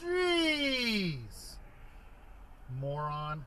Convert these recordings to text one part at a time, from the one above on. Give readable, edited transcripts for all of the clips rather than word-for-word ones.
Jeez! Moron.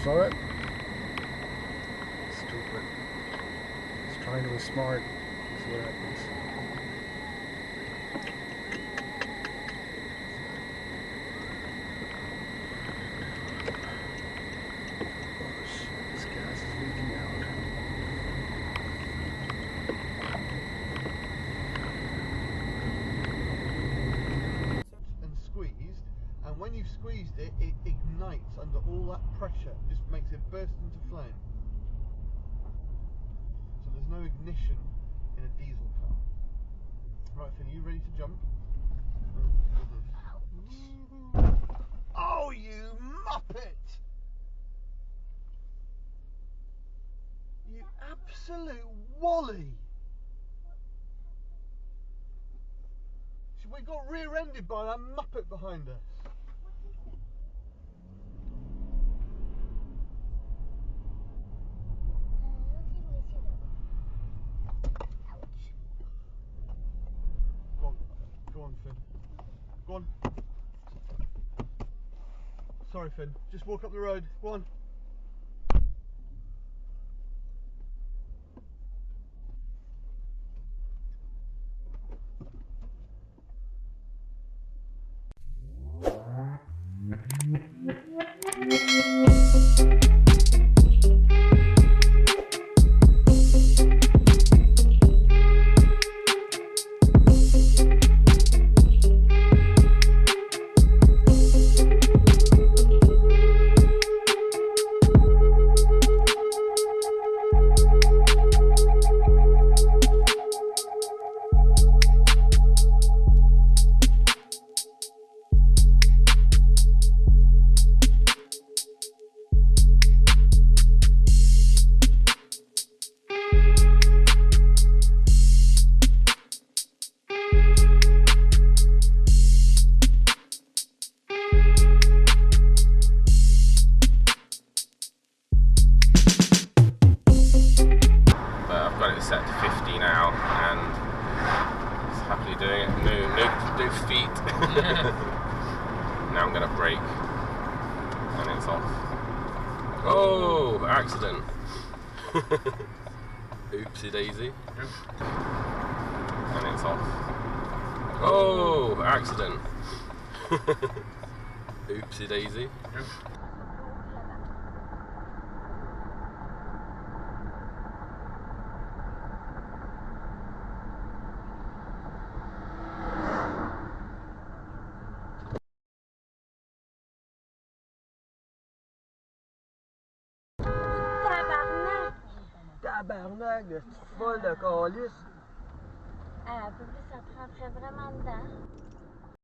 Saw it? Stupid. He's trying to be smart. That's what happens. Oh shit, this gas is leaking out. And squeezed, and when you've squeezed it, it ignites. lights under all that pressure just makes it burst into flame. So there's no ignition in a diesel car. Right, Finn, are you ready to jump? Oh, you muppet! You absolute wally! We got rear-ended by that muppet behind us. Go on, Finn. Go on. Sorry, Finn. Just walk up the road. Go on. Set to 50 now, and it's happily doing it. No feet. Now I'm gonna brake, and it's off. Oh, accident. Oopsie daisy. And it's off. Oh, accident. Oopsie daisy. Tabarnak, c'est folle de calice. Ah, plus ça prendrait vraiment dedans.